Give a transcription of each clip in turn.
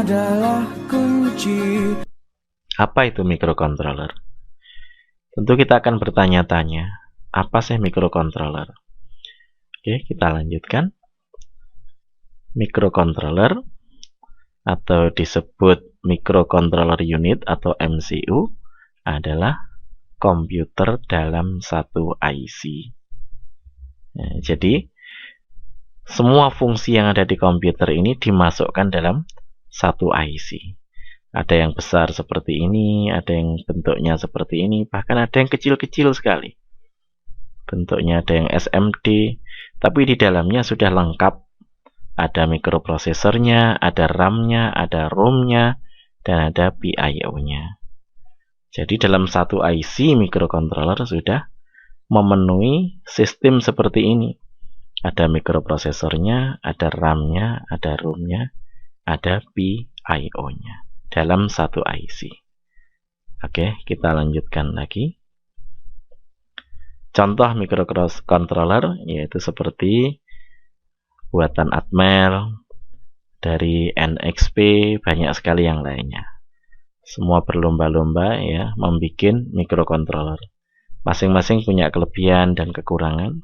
adalah kunci. Apa itu microcontroller? Tentu kita akan bertanya-tanya, apa sih microcontroller? Oke, kita lanjutkan. Microcontroller atau disebut microcontroller unit atau MCU adalah komputer dalam satu IC. Jadi semua fungsi yang ada di komputer ini dimasukkan dalam satu IC. Ada yang besar seperti ini, ada yang bentuknya seperti ini, bahkan ada yang kecil-kecil sekali. Bentuknya ada yang SMD, tapi di dalamnya sudah lengkap. Ada mikroprosesornya, ada RAM-nya, ada ROM-nya, dan ada PIO-nya. Jadi dalam satu IC microcontroller sudah memenuhi sistem seperti ini. Ada mikroprosesornya, ada RAM-nya, ada ROM-nya, ada PIO-nya. Dalam satu IC. Oke, kita lanjutkan lagi. Contoh microcontroller yaitu seperti buatan Atmel, dari NXP, banyak sekali yang lainnya. Semua berlomba-lomba ya membuat microcontroller. Masing-masing punya kelebihan dan kekurangan.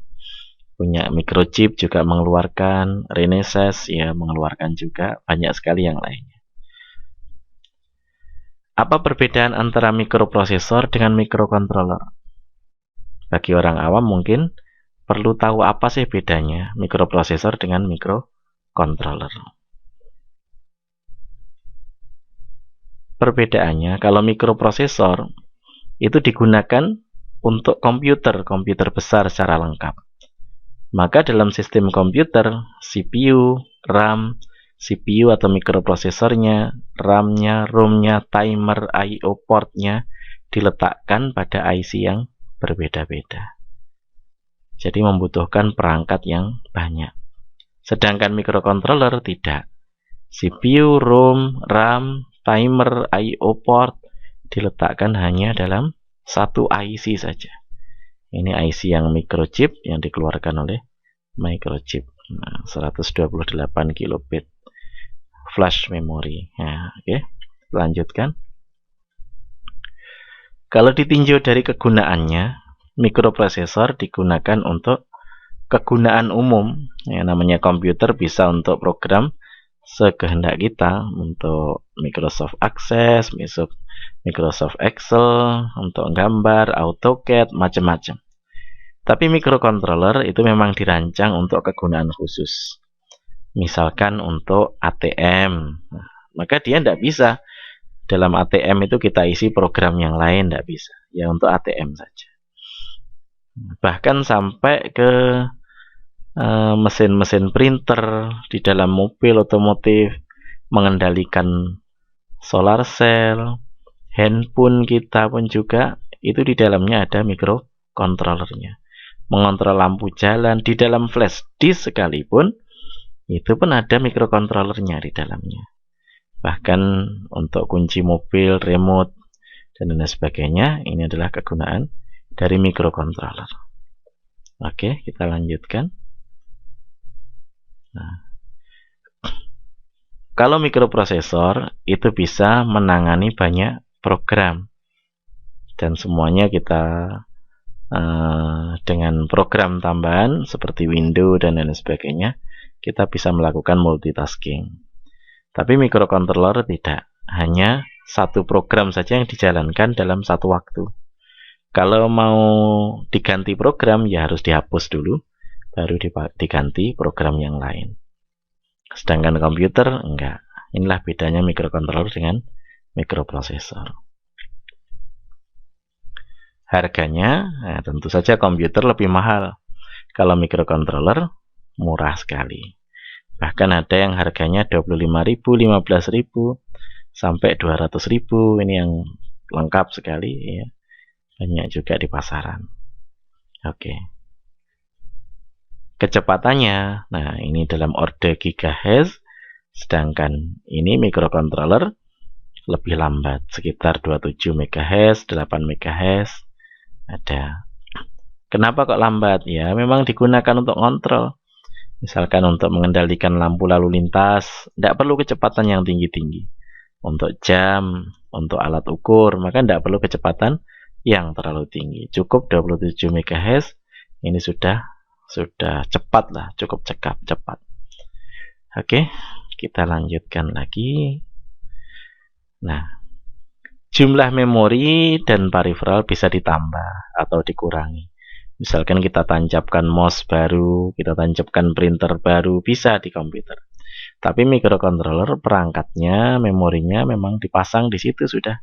Punya microchip juga mengeluarkan, Renesas ya mengeluarkan juga, banyak sekali yang lainnya. Apa perbedaan antara mikroprosesor dengan microcontroller? Bagi orang awam mungkin perlu tahu apa sih bedanya mikroprosesor dengan microcontroller. Perbedaannya, kalau mikroprosesor itu digunakan untuk komputer besar secara lengkap. Maka dalam sistem komputer, CPU, RAM, CPU atau mikroprosesornya, RAM-nya, ROM-nya, timer, I/O port-nya diletakkan pada IC yang berbeda-beda. Jadi membutuhkan perangkat yang banyak. Sedangkan microcontroller tidak. CPU, ROM, RAM, timer, I/O port diletakkan hanya dalam satu IC saja. Ini IC yang microchip yang dikeluarkan oleh microchip. 128 kilobit flash memory. Nah, oke, lanjutkan. Kalau ditinjau dari kegunaannya, mikroprosesor digunakan untuk kegunaan umum. Yang namanya komputer bisa untuk program sekehendak kita, untuk Microsoft Access, Microsoft Excel, untuk gambar, AutoCAD, macam-macam. Tapi microcontroller itu memang dirancang untuk kegunaan khusus. Misalkan untuk ATM, maka dia tidak bisa dalam ATM itu kita isi program yang lain, tidak bisa. Ya untuk ATM saja. Bahkan sampai ke mesin-mesin printer di dalam mobil otomotif, mengendalikan solar cell, handphone kita pun juga itu di dalamnya ada microcontrollernya. Mengontrol lampu jalan, di dalam flash disk sekalipun itu pun ada microcontrollernya di dalamnya. Bahkan untuk kunci mobil, remote, dan lain sebagainya, ini adalah kegunaan dari microcontroller. Oke, kita lanjutkan. Nah, kalau mikroprosesor itu bisa menangani banyak program, dan semuanya kita dengan program tambahan seperti Windows dan lain sebagainya, kita bisa melakukan multitasking. Tapi microcontroller tidak, hanya satu program saja yang dijalankan dalam satu waktu. Kalau mau diganti program ya harus dihapus dulu, baru diganti program yang lain. Sedangkan komputer enggak. Inilah bedanya microcontroller dengan mikroprosesor. Harganya, tentu saja komputer lebih mahal. Kalau microcontroller murah sekali. Bahkan ada yang harganya 25.000, 15.000 sampai 200.000. Ini yang lengkap sekali ya. Banyak juga di pasaran. Oke. Kecepatannya, nah ini dalam order gigahertz, sedangkan ini microcontroller lebih lambat, sekitar 27 MHz, 8 MHz ada. Kenapa kok lambat? Ya memang digunakan untuk kontrol. Misalkan untuk mengendalikan lampu lalu lintas, tidak perlu kecepatan yang tinggi-tinggi. Untuk jam, untuk alat ukur, maka tidak perlu kecepatan yang terlalu tinggi. Cukup 27 MHz, ini sudah cepat lah, cukup cepat. Oke, kita lanjutkan lagi. Nah, jumlah memori dan peripheral bisa ditambah atau dikurangi. Misalkan kita tancapkan mouse baru, kita tancapkan printer baru, bisa di komputer. Tapi microcontroller perangkatnya, memorinya memang dipasang di situ sudah.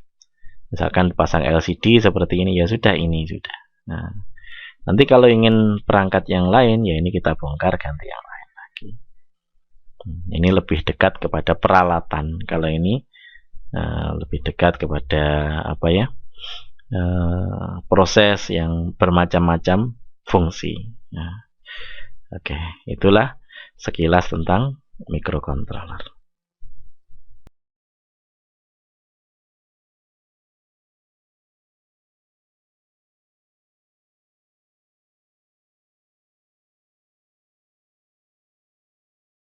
Misalkan dipasang LCD seperti ini, ya sudah, ini sudah. Nah, nanti kalau ingin perangkat yang lain, ya ini kita bongkar, ganti yang lain lagi. Ini lebih dekat kepada peralatan. Kalau ini lebih dekat kepada apa ya? Proses yang bermacam-macam fungsi. Nah, oke, itulah sekilas tentang microcontroller.